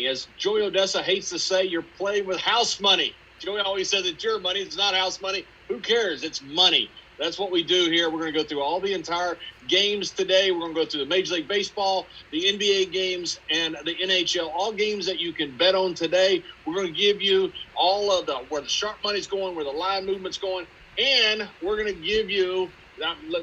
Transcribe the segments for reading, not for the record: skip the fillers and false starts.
As Joey Odessa hates to say, you're playing with house money. Joey always says it's your money. It's not house money. Who cares? It's money. That's what we do here. We're going to go through all the entire games today. We're going to go through the Major League Baseball, the NBA games, and the NHL. All games that you can bet on today. We're going to give you all of where the sharp money's going, where the line movement's going, and we're going to give you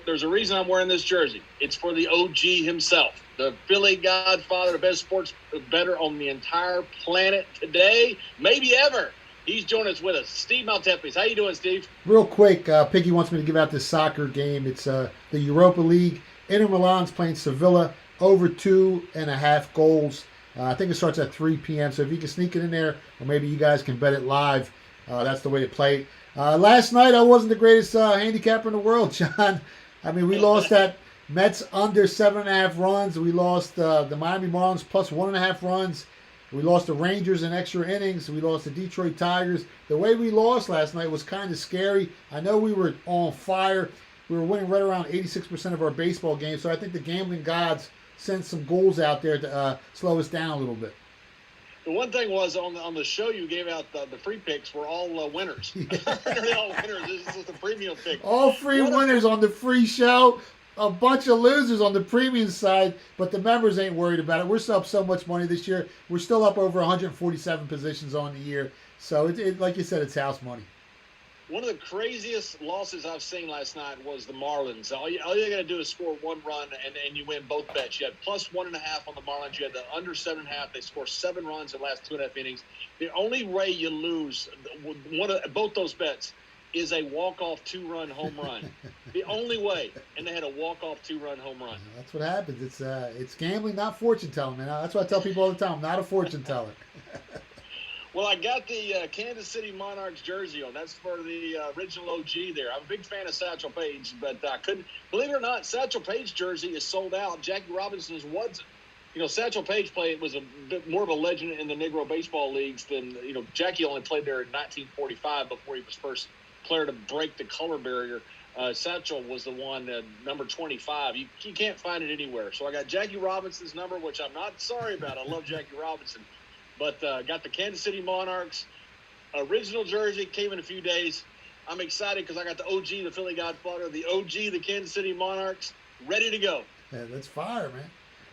there's a reason I'm wearing this jersey. It's for the OG himself, the Philly Godfather, the best sports bettor on the entire planet today, maybe ever. He's joining us with us. Steve Maltepes. How you doing, Steve? Real quick, Piggy wants me to give out this soccer game. It's the Europa League. Inter Milan's playing Sevilla, over 2.5 goals. I think it starts at 3 p.m., so if you can sneak it in there, or maybe you guys can bet it live, that's the way to play it. Last night, I wasn't the greatest handicapper in the world, John. I mean, we lost that Mets under 7.5 runs. We lost the Miami Marlins plus 1.5 runs. We lost the Rangers in extra innings. We lost the Detroit Tigers. The way we lost last night was kind of scary. I know we were on fire. We were winning right around 86% of our baseball games, so I think the gambling gods sent some goals out there to slow us down a little bit. The one thing was on the show you gave out the free picks were all winners. They're all winners. This is the premium pick. All free winners on the free show. A bunch of losers on the premium side, but the members ain't worried about it. We're still up so much money this year. We're still up over 147 positions on the year. So, it like you said, it's house money. One of the craziest losses I've seen last night was the Marlins. All you got to do is score one run, and you win both bets. You had plus 1.5 on the Marlins. You had the under 7.5. They scored 7 runs in the last 2.5 innings. The only way you lose both those bets is a walk-off 2-run home run. The only way. And they had a walk-off 2-run home run. That's what happens. It's gambling, not fortune-telling, man. That's what I tell people all the time. I'm not a fortune-teller. Well, I got the Kansas City Monarchs jersey on. That's for the original OG there. I'm a big fan of Satchel Paige, but I couldn't. Believe it or not, Satchel Paige jersey is sold out. Jackie Robinson's wasn't. Satchel Paige was a bit more of a legend in the Negro baseball leagues than, Jackie only played there in 1945 before he was first player to break the color barrier. Satchel was the one, number 25. You can't find it anywhere. So I got Jackie Robinson's number, which I'm not sorry about. I love Jackie Robinson. But got the Kansas City Monarchs original jersey, came in a few days. I'm excited because I got the OG, the Philly Godfather, the OG, the Kansas City Monarchs, ready to go. Yeah, that's fire, man.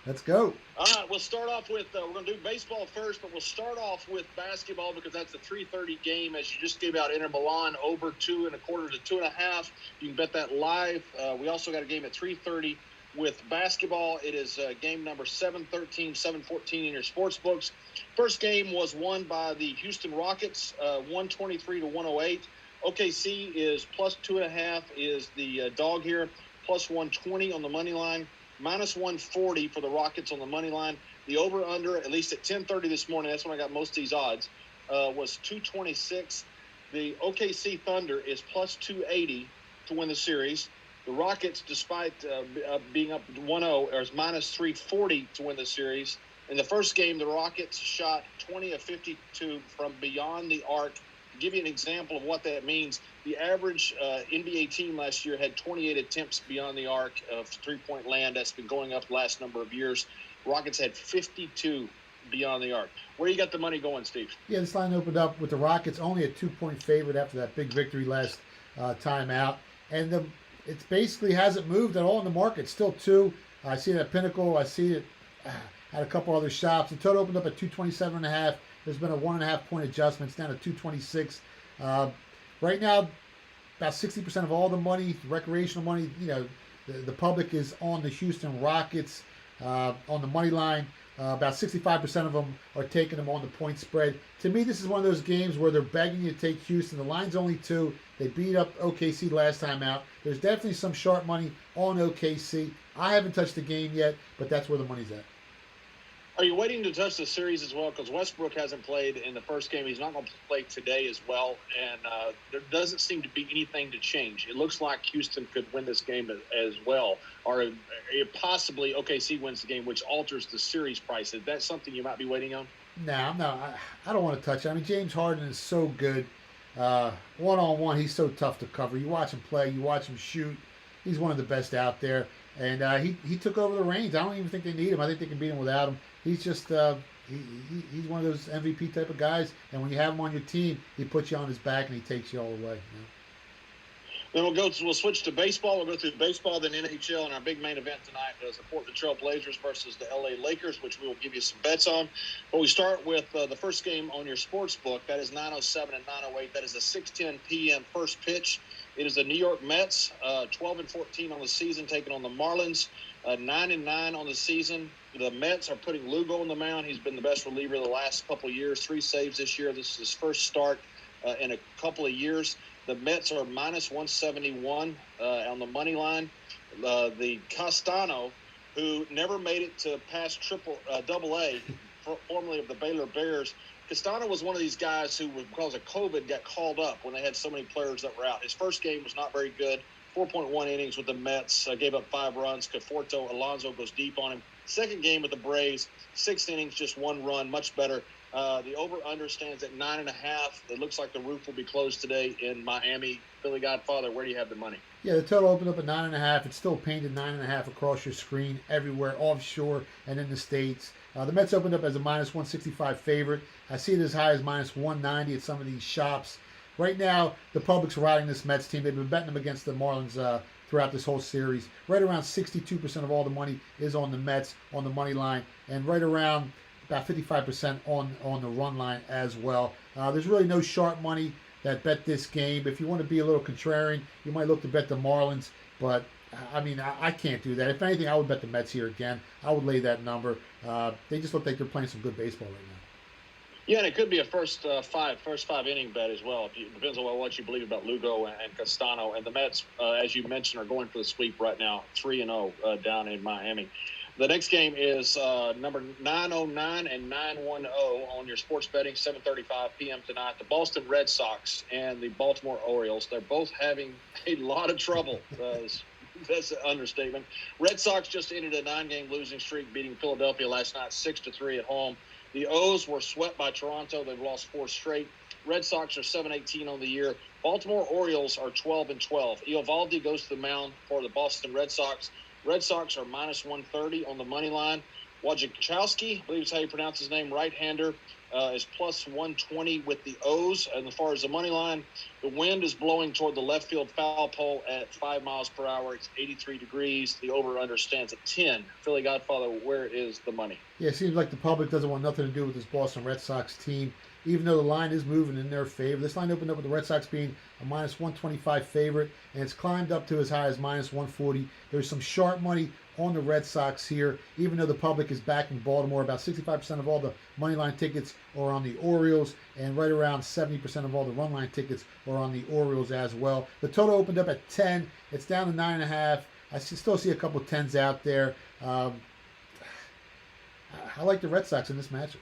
Let's go. All right, we'll start off with we're going to do baseball first, but we'll start off with basketball because that's the 3:30 game. As you just gave out, Inter Milan over 2.25 to 2.5. You can bet that live. We also got a game at 3:30 with basketball. It is game number 713, 714 in your sports books. First game was won by the Houston Rockets, 123 to 108. OKC is plus 2.5 is the dog here, plus 120 on the money line. Minus 140 for the Rockets on the money line. The over-under, at least at 10:30 this morning, that's when I got most of these odds, was 226. The OKC Thunder is plus 280 to win the series. The Rockets, despite being up 1-0, is minus 340 to win the series. In the first game, the Rockets shot 20 of 52 from beyond the arc. To give you an example of what that means, the average NBA team last year had 28 attempts beyond the arc of three-point land. That's been going up the last number of years. Rockets had 52 beyond the arc. Where you got the money going, Steve? Yeah, this line opened up with the Rockets only a 2-point favorite after that big victory last time out. And it basically hasn't moved at all in the market. Still 2. I see it at Pinnacle. I see it at a couple other shops. The total opened up at 227.5. There's been a 1.5-point adjustment. It's down to 226. Right now, about 60% of all the money, recreational money, the public is on the Houston Rockets on the money line. About 65% of them are taking them on the point spread. To me, this is one of those games where they're begging you to take Houston. The line's only 2. They beat up OKC last time out. There's definitely some sharp money on OKC. I haven't touched the game yet, but that's where the money's at. Are you waiting to touch the series as well? Because Westbrook hasn't played in the first game. He's not going to play today as well. And there doesn't seem to be anything to change. It looks like Houston could win this game as well. Or possibly OKC wins the game, which alters the series price. Is that something you might be waiting on? No, I don't want to touch it. I mean, James Harden is so good. One-on-one, he's so tough to cover. You watch him play. You watch him shoot. He's one of the best out there. And he took over the reins. I don't even think they need him. I think they can beat him without him. He's just He's one of those MVP type of guys, and when you have him on your team, he puts you on his back and he takes you all the way. Then we'll switch to baseball. We'll go through baseball, then NHL, and our big main event tonight is the Portland Trail Blazers versus the LA Lakers, which we will give you some bets on. But we start with the first game on your sports book. That is 9:07 and 9:08. That is a 6:10 p.m. first pitch. It is the New York Mets, 12-14 on the season, taking on the Marlins, 9-9 on the season. The Mets are putting Lugo on the mound. He's been the best reliever the last couple of years, 3 saves this year. This is his first start in a couple of years. The Mets are minus 171 on the money line. The Castano, who never made it to past double A, formerly of the Baylor Bears. Castano was one of these guys who, because of COVID, got called up when they had so many players that were out. His first game was not very good. 4.1 innings with the Mets, gave up 5 runs. Conforto Alonso goes deep on him. Second game with the Braves, 6 innings, just 1 run, much better. The over-under stands at 9.5. It looks like the roof will be closed today in Miami. Philly Godfather, where do you have the money? Yeah, the total opened up at 9.5. It's still painted 9.5 across your screen everywhere, offshore and in the States. The Mets opened up as a minus 165 favorite. I see it as high as minus 190 at some of these shops. Right now, the public's riding this Mets team. They've been betting them against the Marlins throughout this whole series. Right around 62% of all the money is on the Mets on the money line, and right around about 55% on the run line as well. There's really no sharp money that bet this game. If you want to be a little contrarian, you might look to bet the Marlins, but I mean, I can't do that. If anything, I would bet the Mets here again. I would lay that number. They just look like they're playing some good baseball right now. Yeah, and it could be a first five inning bet as well. It depends on what you believe about Lugo and Castano. And the Mets, as you mentioned, are going for the sweep right now, 3-0 down in Miami. The next game is number 909 and 910 on your sports betting, 7:35 p.m. tonight. The Boston Red Sox and the Baltimore Orioles. They're both having a lot of trouble. That's an understatement. Red Sox just ended a 9-game losing streak, beating Philadelphia last night 6-3 at home. The O's were swept by Toronto. They've lost 4 straight. Red Sox are 7-18 on the year. Baltimore Orioles are 12-12. Eovaldi goes to the mound for the Boston Red Sox. Red Sox are minus 130 on the money line. Wojciechowski, I believe is how you pronounce his name, right-hander, is plus 120 with the O's. And as far as the money line, the wind is blowing toward the left field foul pole at 5 miles per hour. It's 83 degrees. The over-under stands at 10. Philly Godfather, where is the money? Yeah, it seems like the public doesn't want nothing to do with this Boston Red Sox team, even though the line is moving in their favor. This line opened up with the Red Sox being a minus 125 favorite, and it's climbed up to as high as minus 140. There's some sharp money on the Red Sox here, even though the public is backing Baltimore. About 65% of all the money line tickets are on the Orioles, and right around 70% of all the run line tickets are on the Orioles as well. The total opened up at 10. It's down to 9.5. I still see a couple 10s out there. I like the Red Sox in this matchup.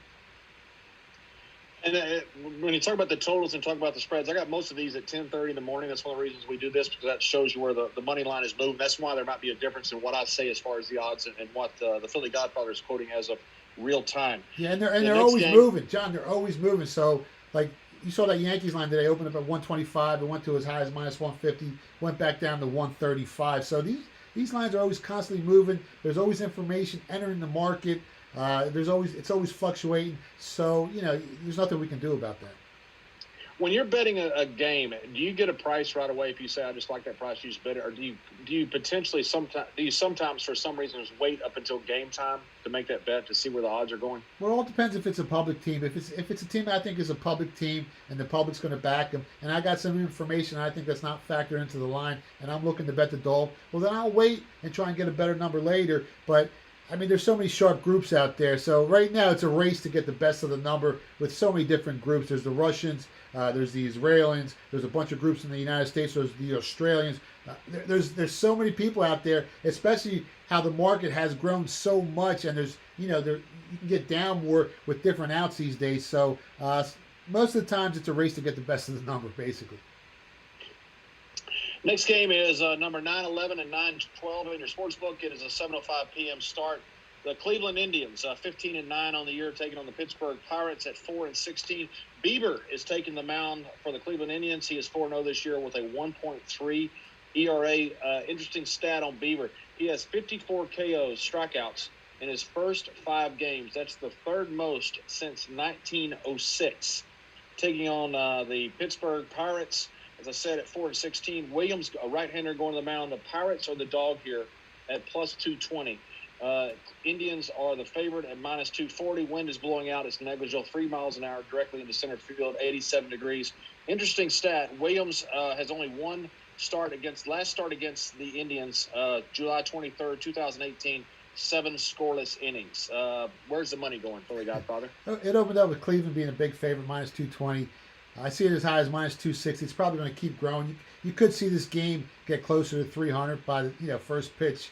And when you talk about the totals and talk about the spreads, I got most of these at 10:30 in the morning. That's one of the reasons we do this, because that shows you where the money line is moving. That's why there might be a difference in what I say as far as the odds and what the Philly Godfather is quoting as of real time. Yeah, and they're always moving, John. They're always moving. So, like, you saw that Yankees line today opened up at 125. It went to as high as minus 150. Went back down to 135. So these lines are always constantly moving. There's always information entering the market. It's always fluctuating, so there's nothing we can do about that. When you're betting a game, do you get a price right away if you say I just like that price, you just bet it, or do you potentially sometimes for some reason just wait up until game time to make that bet to see where the odds are going? Well, it all depends if it's a public team. If it's a team I think is a public team and the public's going to back them, and I got some information I think that's not factored into the line, and I'm looking to bet the dog, well then I'll wait and try and get a better number later. But I mean, there's so many sharp groups out there. So right now it's a race to get the best of the number with so many different groups. There's the Russians, there's the Israelis, there's a bunch of groups in the United States, there's the Australians. There's so many people out there, especially how the market has grown so much, and there's you can get down more with different outs these days. So most of the times it's a race to get the best of the number, basically. Next game is number 911 and 912 in your sports book. It is a 7:05 p.m. start. The Cleveland Indians, 15-9 on the year, taking on the Pittsburgh Pirates at 4-16. Bieber is taking the mound for the Cleveland Indians. He is 4-0 this year with a 1.3 ERA. Interesting stat on Bieber. He has 54 KOs, strikeouts, in his first 5 games. That's the third most since 1906. Taking on the Pittsburgh Pirates, as I said, at 4-16. Williams, a right-hander, going to the mound. The Pirates are the dog here at plus 220. Indians are the favorite at minus 240. Wind is blowing out. It's negligible, 3 miles an hour directly into center field, 87 degrees. Interesting stat, Williams has only one last start against the Indians, July 23rd, 2018, 7 scoreless innings. Where's the money going, Philly Godfather? It opened up with Cleveland being a big favorite, minus 220. I see it as high as minus 260. It's probably going to keep growing. You could see this game get closer to 300 by the first pitch.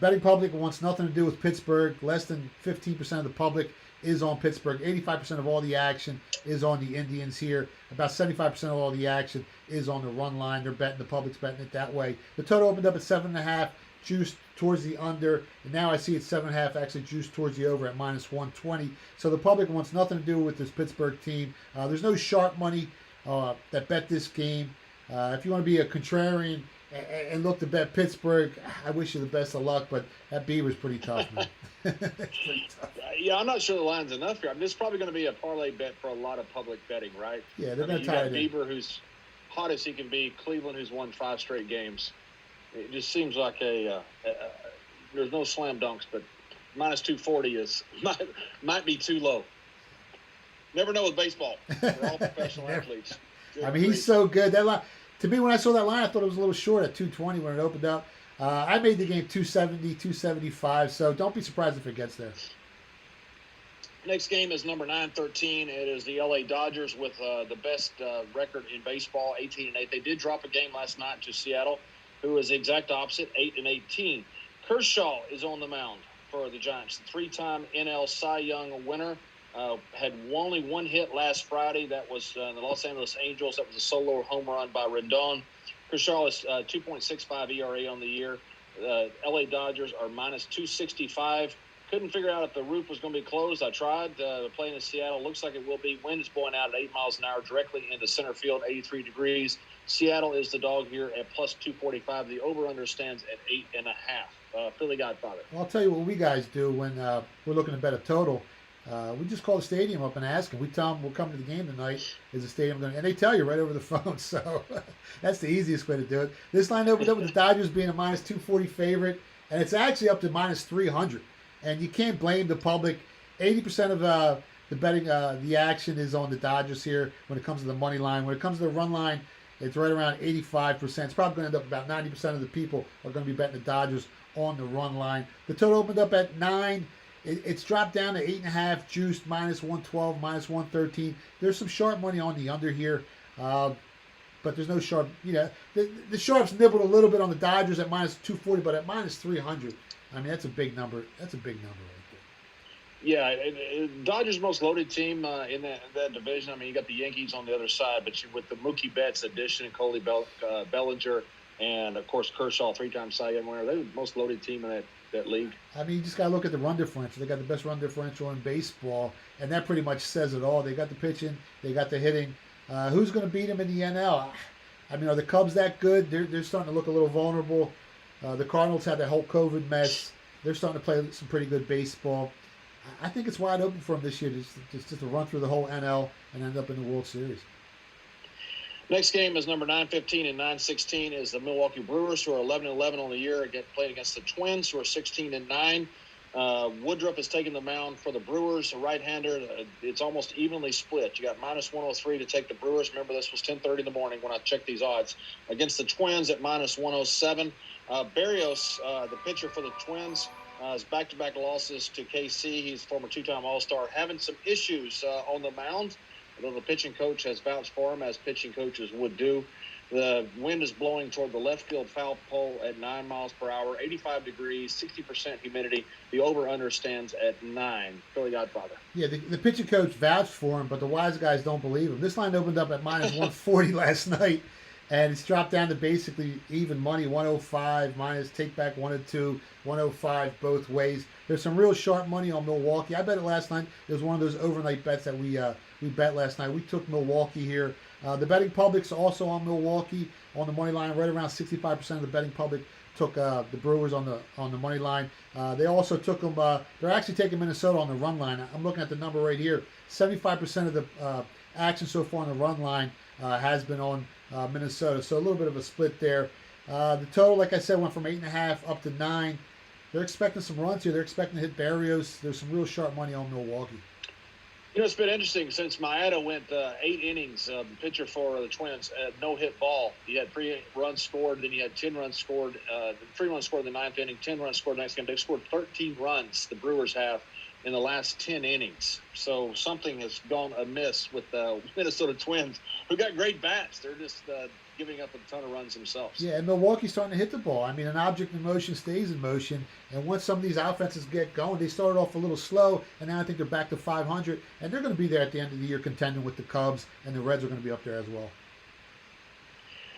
Betting public wants nothing to do with Pittsburgh. Less than 15% of the public is on Pittsburgh. 85% of all the action is on the Indians here. About 75% of all the action is on the run line. They're betting, the public's betting it that way. The total opened up at 7.5, juiced towards the under. And now I see it's 7.5, actually juiced towards the over at minus 120. So the public wants nothing to do with this Pittsburgh team. There's no sharp money that bet this game. If you want to be a contrarian and look to bet Pittsburgh, I wish you the best of luck, but that Beaver's pretty tough, man. It's pretty tough. Yeah, I'm not sure the line's enough here. I mean, this is probably going to be a parlay bet for a lot of public betting, right? Yeah, they're going to tie it in. You got Bieber, in. who's hot as he can be. Cleveland, who's won 5 straight games. It just seems like there's no slam dunks, but minus 240 might be too low. Never know with baseball. They're all professional athletes. I mean, he's so good. That line, to me, when I saw that line, I thought it was a little short at 220 when it opened up. I made the game 270, 275, so don't be surprised if it gets there. Next game is number 913. It is the LA Dodgers with the best record in baseball, 18-8. They did drop a game last night to Seattle, who is the exact opposite, 8-18. Kershaw is on the mound for the Giants. The 3-time NL Cy Young winner. Had only one hit last Friday. That was the Los Angeles Angels. That was a solo home run by Rendon. Kershaw is 2.65 ERA on the year. LA Dodgers are minus 265. Couldn't figure out if the roof was going to be closed. I tried. Playing in Seattle. Looks like it will be. Wind is blowing out at 8 miles an hour directly into center field, 83 degrees. Seattle is the dog here at plus 245. The over-under stands at 8.5. Philly Godfather. Well, I'll tell you what we guys do when we're looking to bet a total. We just call the stadium up and ask them. We tell them we'll come to the game tonight. Is the stadium going? And they tell you right over the phone. So that's the easiest way to do it. This line opened up with the Dodgers being a minus 240 favorite, and it's actually up to minus 300. And you can't blame the public. 80% of the betting, the action is on the Dodgers here when it comes to the money line. When it comes to the run line, it's right around 85%. It's probably going to end up about 90% of the people are going to be betting the Dodgers on the run line. The total opened up at 9. It's dropped down to 8.5, juiced, minus 112, minus 113. There's some sharp money on the under here, but there's no sharp. The sharps nibbled a little bit on the Dodgers at minus 240, but at minus 300, I mean, that's a big number. That's a big number right there. Yeah, Dodgers' most loaded team in that division. I mean, you got the Yankees on the other side, but with the Mookie Betts addition, Coley Bellinger, and of course Kershaw, 3-time Cy Young winner, they're the most loaded team in that league. I mean, you just got to look at the run differential. They got the best run differential in baseball, and that pretty much says it all. They got the pitching, they got the hitting. Who's going to beat them in the NL? I mean, are the Cubs that good? They're starting to look a little vulnerable. The Cardinals had that whole COVID mess. They're starting to play some pretty good baseball. I think it's wide open for them this year just to run through the whole NL and end up in the World Series. Next game is number 915 and 916 is the Milwaukee Brewers, who are 11-11 on the year, playing against the Twins, who are 16-9. Woodruff has taken the mound for the Brewers, a right-hander. It's almost evenly split. You got minus 103 to take the Brewers. Remember, this was 10:30 in the morning when I checked these odds. Against the Twins at minus 107. Berrios, the pitcher for the Twins, has back-to-back losses to KC. He's a former 2-time All-Star, having some issues on the mound. Although the pitching coach has vouched for him, as pitching coaches would do. The wind is blowing toward the left field foul pole at 9 miles per hour, 85 degrees, 60% humidity. The over-under stands at 9. Philly Godfather. Yeah, the pitching coach vouched for him, but the wise guys don't believe him. This line opened up at minus 140 last night, and it's dropped down to basically even money, 105 minus take back 102, 105 both ways. There's some real sharp money on Milwaukee. I bet it last night. It was one of those overnight bets that we bet last night. We took Milwaukee here. The betting public's also on Milwaukee on the money line. Right around 65% of the betting public took the Brewers on the money line. They also took them. They're actually taking Minnesota on the run line. I'm looking at the number right here. 75% of the action so far on the run line has been on Minnesota. So a little bit of a split there. The total, like I said, went from 8.5 up to 9. They're expecting some runs here. They're expecting to hit Barrios. There's some real sharp money on Milwaukee. You know, it's been interesting since Maeda went 8 innings, the pitcher for the Twins, no-hit ball. He had 3 runs scored, then he had 10 runs scored, 3 runs scored in the 9th inning, 10 runs scored the next game. They've scored 13 runs, the Brewers have, in the last 10 innings. So something has gone amiss with the Minnesota Twins, who got great bats. They're just giving up a ton of runs themselves. Yeah, and Milwaukee's starting to hit the ball. I mean, an object in motion stays in motion, and once some of these offenses get going, they started off a little slow, and now I think they're back to 500, and they're going to be there at the end of the year contending with the Cubs, and the Reds are going to be up there as well.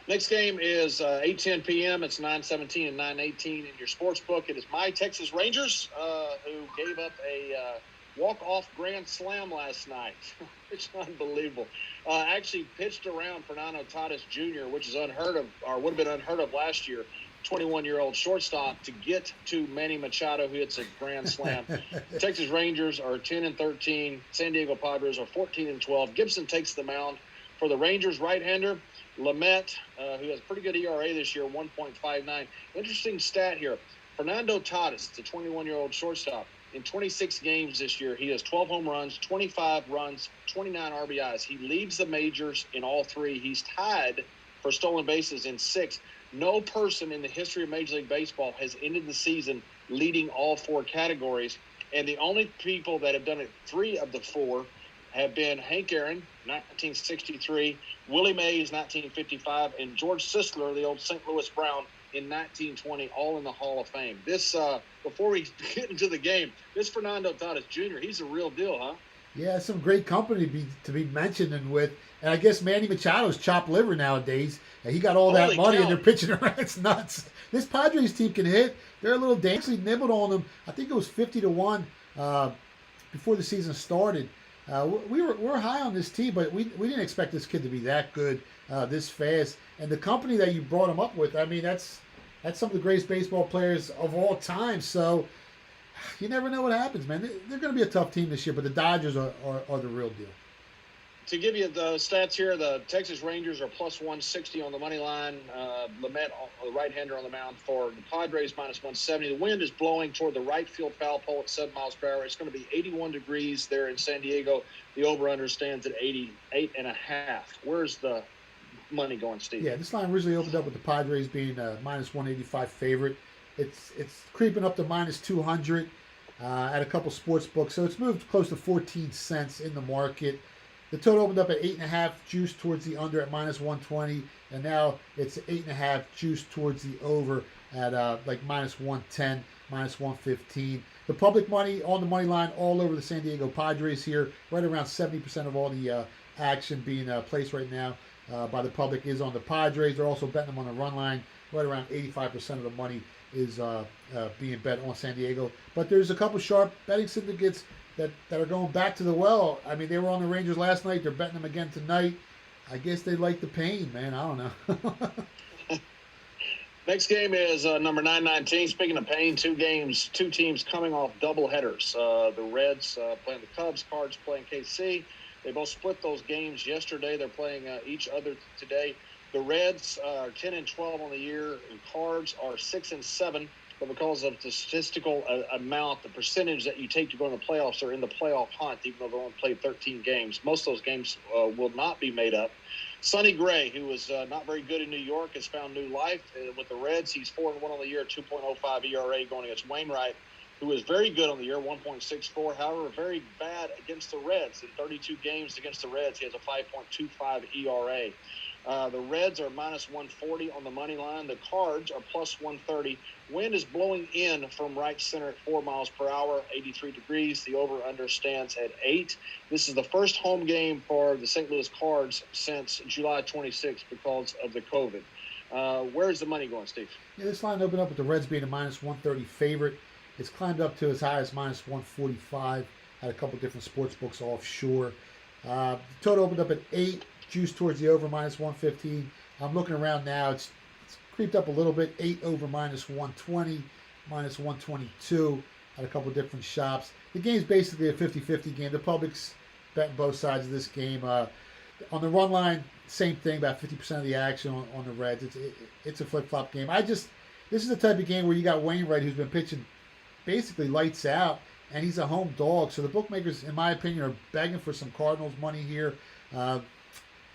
Next game is 8:10 p.m. It's 9:17 and 9:18 in your sports book. It is my Texas Rangers, who gave up a walk-off grand slam last night. It's unbelievable. Actually pitched around Fernando Tatis Jr., which is unheard of, or would have been unheard of last year, 21-year-old shortstop, to get to Manny Machado, who hits a grand slam. Texas Rangers are 10-13. San Diego Padres are 14-12. Gibson takes the mound for the Rangers. Right-hander Lamet, who has a pretty good ERA this year, 1.59. Interesting stat here. Fernando Tatis, the 21-year-old shortstop, in 26 games this year, he has 12 home runs, 25 runs, 29 RBIs. He leads the majors in all 3. He's tied for stolen bases in 6. No person in the history of Major League Baseball has ended the season leading all 4 categories. And the only people that have done it, 3 of the 4, have been Hank Aaron, 1963, Willie Mays, 1955, and George Sisler, the old St. Louis Brown, in 1920, all in the Hall of Fame. This, before we get into the game, this Fernando Tatis Jr., he's a real deal, huh? Yeah, some great company to be mentioned and with. And I guess Manny Machado's chopped liver nowadays. He got all that money and they're pitching around. It's nuts. This Padres team can hit. They're a little dangerously nibbled on them. I think it was 50-1 before the season started. We're high on this team, but we didn't expect this kid to be that good this fast. And the company that you brought him up with, I mean, that's some of the greatest baseball players of all time. So you never know what happens, man. They're going to be a tough team this year, but the Dodgers are the real deal. To give you the stats here, the Texas Rangers are plus 160 on the money line. Lamet, the right-hander, on the mound for the Padres, minus 170. The wind is blowing toward the right field foul pole at 7 miles per hour. It's going to be 81 degrees there in San Diego. The over-under stands at 88.5. Where's the money going, Steve? Yeah, this line originally opened up with the Padres being a minus 185 favorite. It's creeping up to minus 200 at a couple sports books. So it's moved close to 14 cents in the market. The total opened up at 8.5, juice towards the under at minus 120, and now it's 8.5, juice towards the over at like minus 110, minus 115. The public money on the money line all over the San Diego Padres here, right around 70% of all the action being placed right now by the public is on the Padres. They're also betting them on the run line. Right around 85% of the money is being bet on San Diego. But there's a couple sharp betting syndicates that are going back to the well. I mean, they were on the Rangers last night. They're betting them again tonight. I guess they like the pain, man. I don't know. Next game is number 919. Speaking of pain, 2 teams coming off double headers. The Reds playing the Cubs, Cards playing KC. They both split those games yesterday. They're playing each other today. The Reds are 10-12 on the year, and Cards are 6-7. But because of the statistical amount, the percentage that you take to go in the playoffs, are in the playoff hunt, even though they only played 13 games. Most of those games will not be made up. Sonny Gray, who was not very good in New York, has found new life with the Reds. He's 4-1 on the year, 2.05 ERA going against Wainwright, who is very good on the year, 1.64. However, very bad against the Reds. In 32 games against the Reds, he has a 5.25 ERA. The Reds are minus 140 on the money line. The Cards are plus 130. Wind is blowing in from right center at 4 miles per hour, 83 degrees. The over-under stands at 8. This is the first home game for the St. Louis Cards since July 26th because of the COVID. Where's the money going, Steve? Yeah, this line opened up with the Reds being a minus 130 favorite. It's climbed up to as high as minus 145 at a couple different sports books offshore. The total opened up at 8. Juice towards the over, minus 115. I'm looking around now. It's creeped up a little bit. 8 over minus 120, minus 122 at a couple of different shops. The game's basically a 50-50 game. The public's betting both sides of this game. On the run line, same thing, about 50% of the action on the Reds. It's a flip-flop game. This is the type of game where you got Wainwright, who's been pitching basically lights out, and he's a home dog. So the bookmakers, in my opinion, are begging for some Cardinals money here. I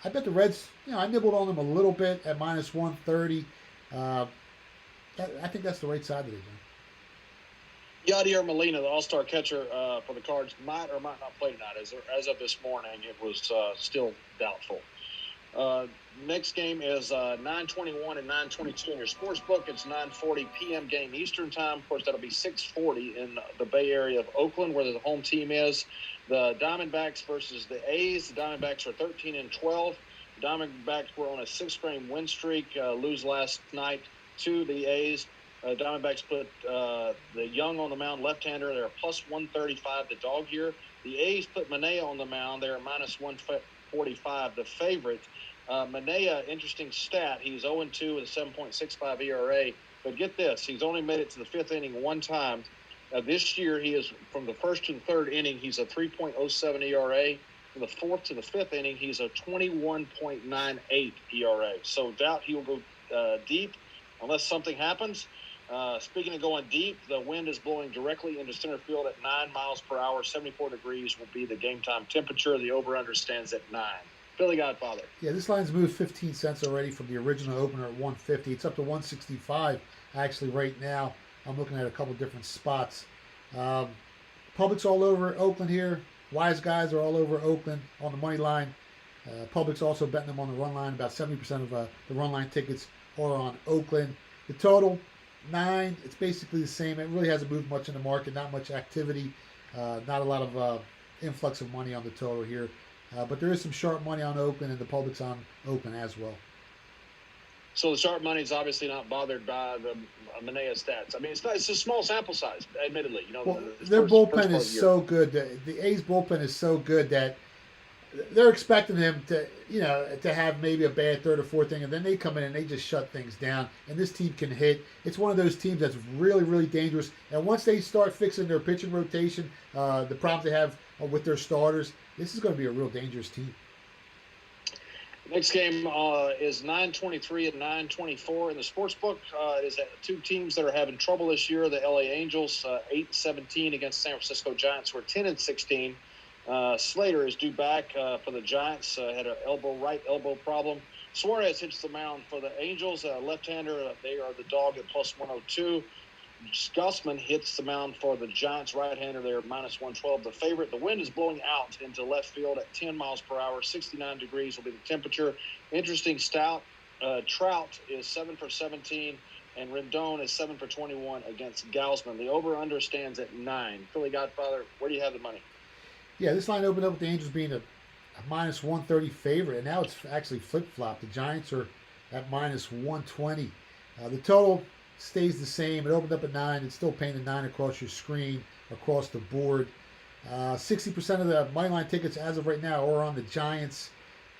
bet the Reds, I nibbled on them a little bit at minus 130. I think that's the right side of the game. Yadier Molina, the all-star catcher for the Cards, might or might not play tonight. As of this morning, it was still doubtful. Next game is 9:21 and 9:22 in your sports book. It's 9:40 p.m. game Eastern time. Of course, that'll be 6:40 in the Bay Area of Oakland, where the home team is. The Diamondbacks versus the A's. The Diamondbacks are 13 and 12. The Diamondbacks were on a 6-game win streak. Lose last night to the A's. Diamondbacks put the Young on the mound, left-hander. They're plus 135, the dog here. The A's put Manaea on the mound. They're minus 145, the favorite. Manaea, interesting stat. He's 0-2 with a 7.65 ERA. But get this, he's only made it to the fifth inning one time. This year, he is from the first to the third inning, he's a 3.07 ERA. From the fourth to the fifth inning, he's a 21.98 ERA. So doubt he will go deep unless something happens. Speaking of going deep, the wind is blowing directly into center field at 9 miles per hour. 74 degrees will be the game time temperature. The over-under stands at 9. Philly Godfather. Yeah, this line's moved 15 cents already from the original opener at 150. It's up to 165 actually right now. I'm looking at a couple different spots. Public's all over Oakland here. Wise guys are all over Oakland on the money line. Public's also betting them on the run line. About 70% of the run line tickets are on Oakland. The total, 9. It's basically the same. It really hasn't moved much in the market. Not much activity. Not a lot of influx of money on the total here. But there is some sharp money on Oakland, and the public's on Oakland as well. So the sharp money is obviously not bothered by the Manaea stats. I mean, it's a small sample size, admittedly. Well, their bullpen is so good. The A's bullpen is so good that they're expecting him to, to have maybe a bad third or fourth inning, and then they come in and they just shut things down. And this team can hit. It's one of those teams that's really, really dangerous. And once they start fixing their pitching rotation, the problems they have with their starters, this is going to be a real dangerous team. Next game is 9:23 and 9:24 in the sports book. It is two teams that are having trouble this year. The LA Angels 8-17 against San Francisco Giants, who are 10-16. Slater is due back for the Giants. Had an right elbow problem. Suarez hits the mound for the Angels. Left-hander, they are the dog at plus 102. Gussman hits the mound for the Giants. Right-hander, they're minus 112. The favorite. The wind is blowing out into left field at 10 miles per hour. 69 degrees will be the temperature. Interesting stout. Trout is 7 for 17, and Rendon is 7 for 21 against Gausman. The over-under stands at 9. Philly Godfather, where do you have the money? Yeah, this line opened up with the Angels being a minus 130 favorite, and now it's actually flip-flopped. The Giants are at minus 120. The total stays the same. It opened up at 9. It's still paying the 9 across your screen, across the board. 60% of the moneyline tickets as of right now are on the Giants.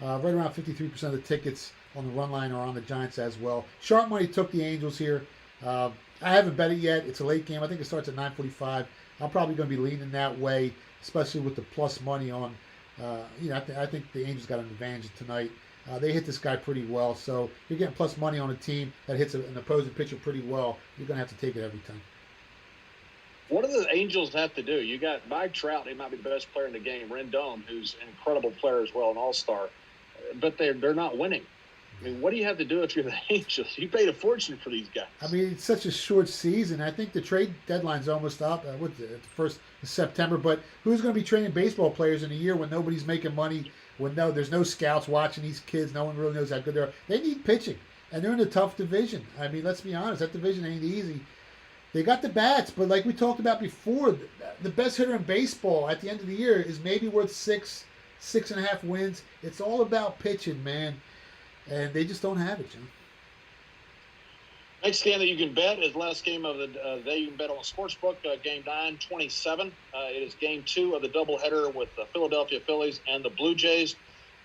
Right around 53% of the tickets on the run line are on the Giants as well. Sharp money took the Angels here. I haven't bet it yet. It's a late game. I think it starts at 9:45. I'm probably going to be leaning that way, especially with the plus money on. I think the Angels got an advantage tonight. They hit this guy pretty well, so you're getting plus money on a team that hits an opposing pitcher pretty well. You're going to have to take it every time. What do the Angels have to do? You got Mike Trout, he might be the best player in the game. Rendon, who's an incredible player as well, an all-star. But they're not winning. I mean, what do you have to do if you're the Angels? You paid a fortune for these guys. I mean, it's such a short season. I think the trade deadline's almost up. The first of September. But who's going to be training baseball players in a year when nobody's making money? When there's no scouts watching these kids. No one really knows how good they are. They need pitching, and they're in a tough division. I mean, let's be honest. That division ain't easy. They got the bats, but like we talked about before, the best hitter in baseball at the end of the year is maybe worth 6.5 wins. It's all about pitching, man. And they just don't have it, John. Next game that you can bet is the last game of the day. You can bet on the sportsbook, game 9:27. It is game 2 of the doubleheader with the Philadelphia Phillies and the Blue Jays.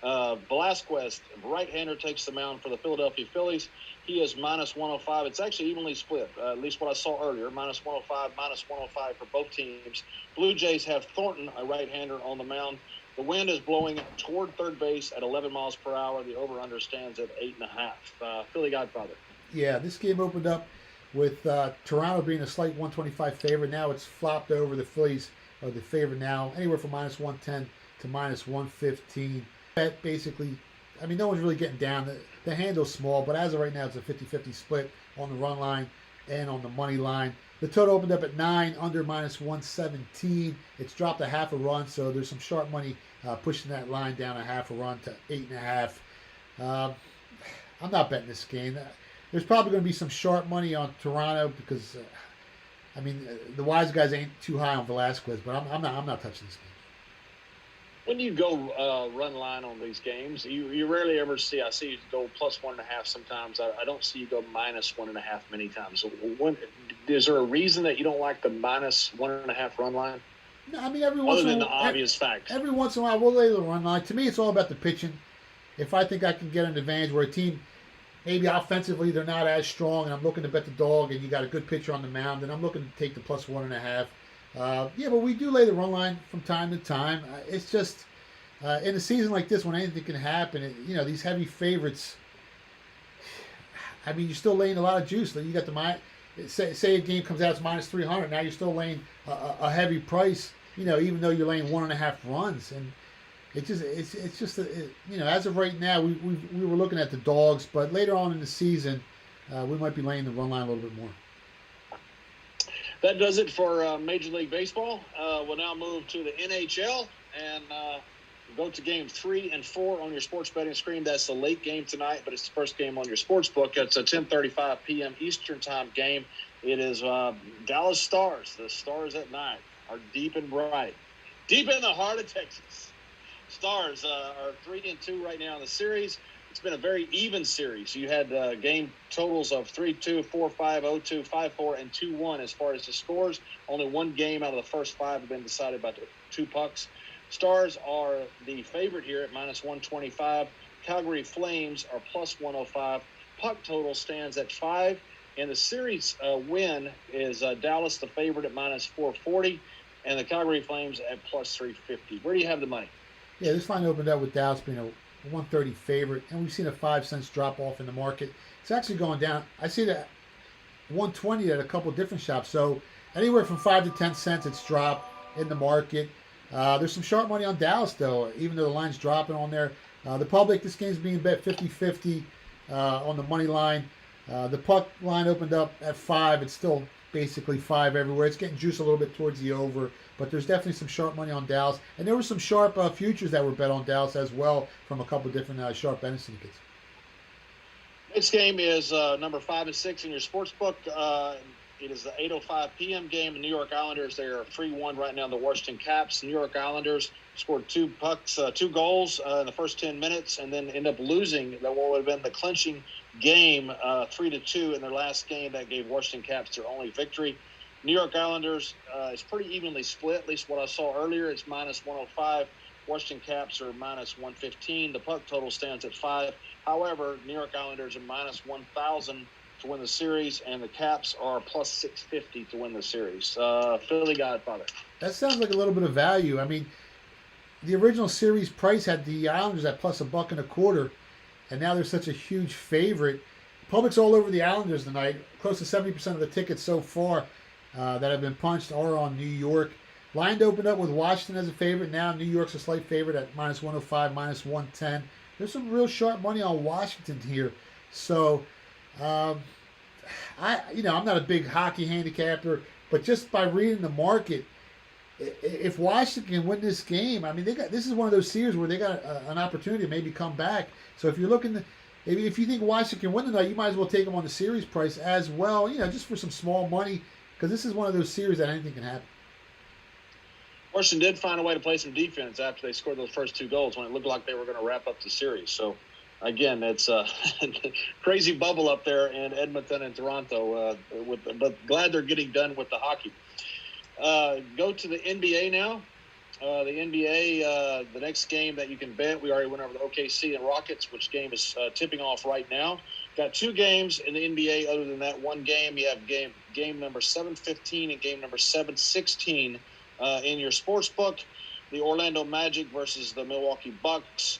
Velasquez, right-hander, takes the mound for the Philadelphia Phillies. He is minus 105. It's actually evenly split, at least what I saw earlier, minus 105, minus 105 for both teams. Blue Jays have Thornton, a right-hander, on the mound. The wind is blowing toward third base at 11 miles per hour. The over-under stands at 8.5. Philly Godfather. Yeah, this game opened up with Toronto being a slight 125 favorite. Now it's flopped over. The Phillies are the favorite now, anywhere from minus 110 to minus 115. Bet basically, I mean, no one's really getting down. The handle's small, but as of right now, it's a 50-50 split on the run line and on the money line. The total opened up at 9, under minus 117. It's dropped a half a run, so there's some sharp money pushing that line down a half a run to 8.5. I'm not betting this game. There's probably going to be some sharp money on Toronto because, I mean, the wise guys ain't too high on Velasquez, but I'm not touching this game. When you go run line on these games, you rarely ever see. I see you go plus 1.5 sometimes. I don't see you go minus 1.5 many times. Is there a reason that you don't like the minus 1.5 run line? No, I mean every once other in than a the while, obvious fact. Every once in a while, we'll lay the run line. To me, it's all about the pitching. If I think I can get an advantage where a team, maybe offensively, they're not as strong, and I'm looking to bet the dog, and you got a good pitcher on the mound, and I'm looking to take the plus 1.5. Yeah, but we do lay the run line from time to time. It's just in a season like this when anything can happen, these heavy favorites, I mean, you're still laying a lot of juice. You got say a game comes out, it's minus 300. Now you're still laying a heavy price, even though you're laying 1.5 runs. And it's just as of right now, we were looking at the dogs, but later on in the season, we might be laying the run line a little bit more. That does it for Major League Baseball. We'll now move to the NHL and go to game 3 and 4 on your sports betting screen. That's the late game tonight, but it's the first game on your sports book. It's a 10:35 p.m. Eastern time game. It is Dallas Stars. The Stars at night are deep and bright, deep in the heart of Texas. Stars are 3-2 right now in the series. It's been a very even series. You had game totals of 3-2, 4-5, 0-2, 5-4, and 2-1 as far as the scores. Only one game out of the first 5 have been decided by 2 pucks. Stars are the favorite here at minus 125. Calgary Flames are plus 105. Puck total stands at 5. And the series win is Dallas the favorite at minus 440. And the Calgary Flames at plus 350. Where do you have the money? Yeah, this line opened up with Dallas being a 130 favorite. And we've seen a 5 cents drop off in the market. It's actually going down. I see that 120 at a couple different shops. So anywhere from 5 to 10 cents it's dropped in the market. There's some sharp money on Dallas, though, even though the line's dropping on there. The public, this game's being bet 50-50 on the money line. The puck line opened up at 5. It's still basically 5 everywhere. It's getting juiced a little bit towards the over, but there's definitely some sharp money on Dallas. And there were some sharp futures that were bet on Dallas as well from a couple different sharp betting syndicates. Next game is number 5 and 6 in your sports book. It is the 8:05 p.m. game. The New York Islanders, they are 3-1 right now. The Washington Caps. The New York Islanders scored 2 goals in the first 10 minutes, and then end up losing what would have been the clinching game 3-2 in their last game. That gave Washington Caps their only victory. New York Islanders is pretty evenly split, at least what I saw earlier. It's minus 105. Washington Caps are minus 115. The puck total stands at 5. However, New York Islanders are minus 1,000 to win the series, and the Caps are plus 650 to win the series. Philly Godfather. That sounds like a little bit of value. I mean, the original series price had the Islanders at plus $1.25, and now they're such a huge favorite. Public's all over the Islanders tonight. Close to 70% of the tickets so far that have been punched are on New York. Line opened up with Washington as a favorite. Now New York's a slight favorite at minus 105, minus 110. There's some real sharp money on Washington here. So, I'm not a big hockey handicapper, but just by reading the market, if Washington can win this game, I mean, this is one of those series where they got an opportunity to maybe come back. So if you're looking, if you think Washington can win tonight, you might as well take them on the series price as well, just for some small money, because this is one of those series that anything can happen. Washington did find a way to play some defense after they scored those first 2 goals when it looked like they were going to wrap up the series. So, again, it's a crazy bubble up there in Edmonton and Toronto, but glad they're getting done with the hockey. Go to the NBA now. The NBA, the next game that you can bet, we already went over the OKC and Rockets, which game is tipping off right now. Got 2 games in the NBA. Other than that one game, you have game number 715 and game number 716 in your sports book. The Orlando Magic versus the Milwaukee Bucks.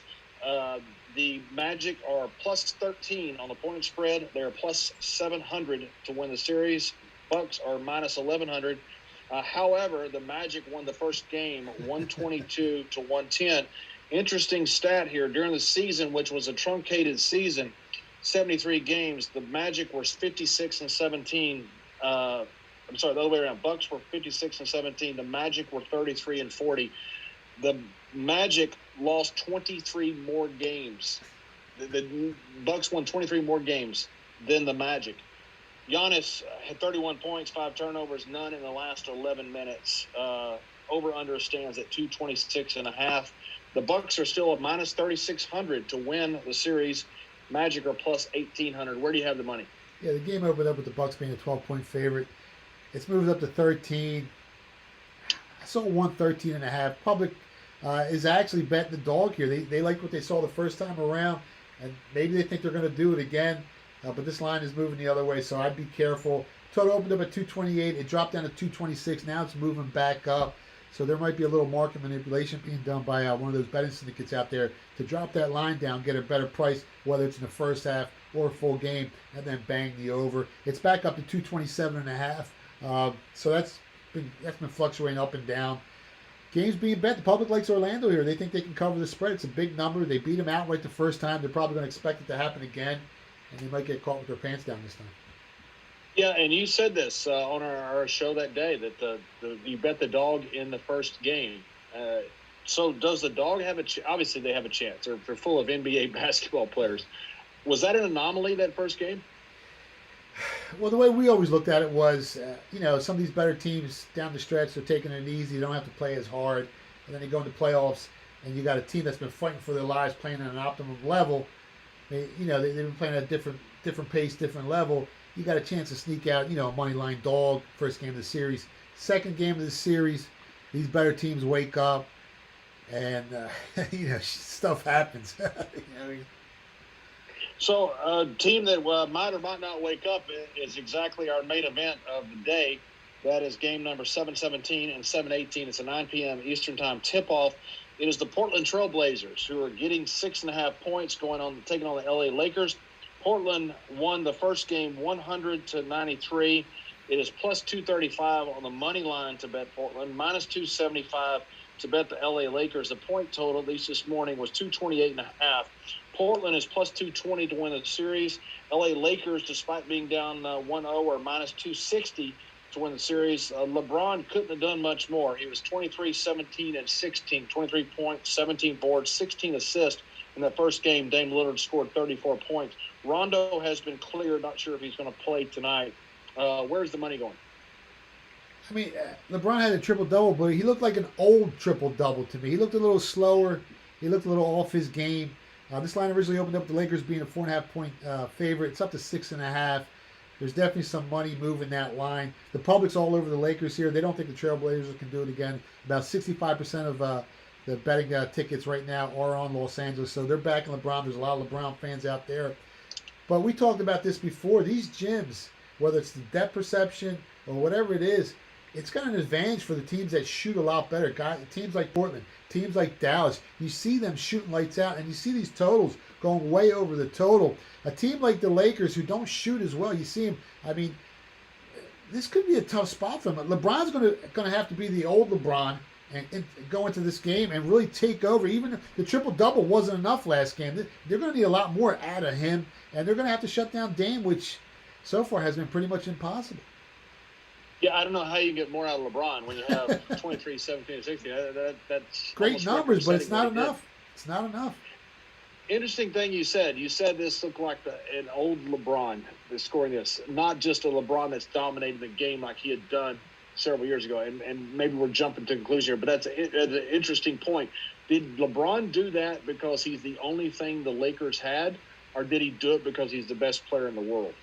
The Magic are plus 13 on the point spread. They're plus 700 to win the series. Bucks are minus 1100. However, the Magic won the first game 122 to 110. Interesting stat here. During the season, which was a truncated season, 73 games, the Magic were 56 and 17. I'm sorry, the other way around. Bucks were 56 and 17. The Magic were 33 and 40. The Magic lost 23 more games. The Bucks won 23 more games than the Magic. Giannis had 31 points, 5 turnovers, none in the last 11 minutes. Over-under stands at 226.5. The Bucks are still at minus 3,600 to win the series. Magic are plus 1,800. Where do you have the money? Yeah, the game opened up with the Bucks being a 12-point favorite. It's moved up to 13. I saw 113.5. Public is actually betting the dog here. They like what they saw the first time around, and maybe they think they're going to do it again. But this line is moving the other way, so I'd be careful. Total opened up at 228. It dropped down to 226. Now it's moving back up. So there might be a little market manipulation being done by one of those betting syndicates out there to drop that line down, get a better price, whether it's in the first half or a full game, and then bang the over. It's back up to 227.5. So that's been fluctuating up and down. Games being bet. The public likes Orlando here. They think they can cover the spread. It's a big number. They beat them outright the first time. They're probably going to expect it to happen again, and they might get caught with their pants down this time. Yeah, and you said this on our show that day, that you bet the dog in the first game. So does the dog have a chance? Obviously, they have a chance. They're full of NBA basketball players. Was that an anomaly, that first game? Well, the way we always looked at it was, some of these better teams down the stretch, they're taking it easy. They don't have to play as hard. And then they go into playoffs, and you got a team that's been fighting for their lives, playing at an optimum level. They've been playing at a different pace, different level. You got a chance to sneak out, a money line dog, first game of the series. Second game of the series, these better teams wake up, and, stuff happens. So a team that might or might not wake up is exactly our main event of the day. That is game number 717 and 718. It's a 9 p.m. Eastern Time tip-off. It is the Portland Trail Blazers who are getting 6.5 points taking on the LA Lakers. Portland won the first game 100-93. It is plus 235 on the money line to bet Portland, minus 275 to bet the LA Lakers. The point total, at least this morning, was 228.5. Portland is plus 220 to win the series. LA Lakers, despite being down 1-0, are minus 260 to win the series. LeBron couldn't have done much more. He was 23, 17, and 16, 23 points, 17 boards, 16 assists. In that first game, Dame Lillard scored 34 points. Rondo has been cleared. Not sure if he's going to play tonight. Where's the money going? I mean, LeBron had a triple-double, but he looked like an old triple-double to me. He looked a little slower. He looked a little off his game. This line originally opened up with the Lakers being a 4.5-point favorite. It's up to 6.5. There's definitely some money moving that line. The public's all over the Lakers here. They don't think the Trailblazers can do it again. About 65% of the betting tickets right now are on Los Angeles, so they're backing LeBron. There's a lot of LeBron fans out there. But we talked about this before. These gyms, whether it's the depth perception or whatever it is, it's got an advantage for the teams that shoot a lot better. Teams like Portland, teams like Dallas, you see them shooting lights out, and you see these totals going way over the total. A team like the Lakers, who don't shoot as well, you see them. I mean, this could be a tough spot for them. LeBron's going to have to be the old LeBron and go into this game and really take over. Even if the triple-double wasn't enough last game, they're going to need a lot more out of him, and they're going to have to shut down Dame, which so far has been pretty much impossible. Yeah, I don't know how you get more out of LeBron when you have 23, 17, and 16. That's great numbers, but it's not enough. It's not enough. Interesting thing you said. You said this looked like an old LeBron that's scoring this, not just a LeBron that's dominating the game like he had done several years ago. And maybe we're jumping to conclusion here, but that's an interesting point. Did LeBron do that because he's the only thing the Lakers had, or did he do it because he's the best player in the world?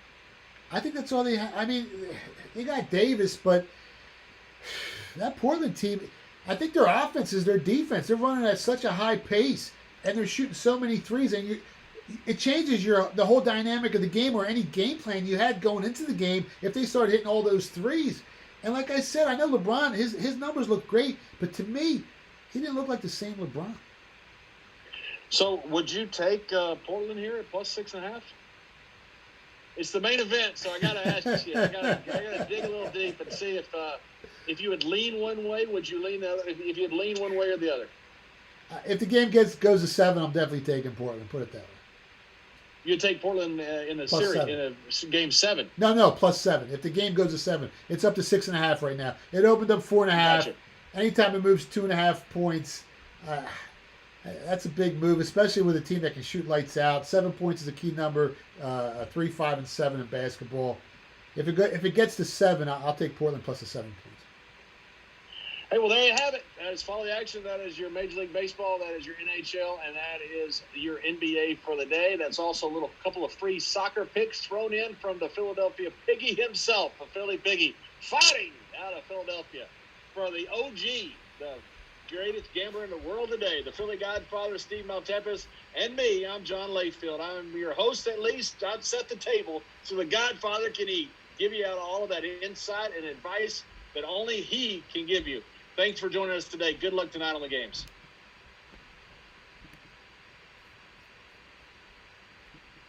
I think that's all they have. I mean, they got Davis, but that Portland team, I think their offense is their defense. They're running at such a high pace, and they're shooting so many threes, and it changes the whole dynamic of the game or any game plan you had going into the game if they start hitting all those threes. And like I said, I know LeBron, his numbers look great, but to me, he didn't look like the same LeBron. So would you take Portland here at plus 6.5? It's the main event, so I got to ask you. I got to dig a little deep and see if you would lean one way. Would you lean the other? If you'd lean one way or the other? If the game goes to 7, I'm definitely taking Portland. Put it that way. You'd take Portland in a Plus series 7. in a game 7. No, plus 7. If the game goes to 7, it's up to 6.5 right now. It opened up 4.5. Gotcha. Anytime it moves 2.5 points, that's a big move, especially with a team that can shoot lights out. 7 points is a key number. 3, 5, and 7 in basketball. If it gets to 7, I'll take Portland plus the 7 points. Hey, well, there you have it. That is Follow the Action. That is your Major League Baseball. That is your NHL. And that is your NBA for the day. That's also a couple of free soccer picks thrown in from the Philadelphia Piggy himself, the Philly Piggy, fighting out of Philadelphia for the OG, the greatest gambler in the world today, the Philly Godfather, Steve Maltempus, and me. I'm John Layfield. I'm your host, at least. I've set the table so the Godfather can give you out all of that insight and advice that only he can give you. Thanks for joining us today. Good luck tonight on the games.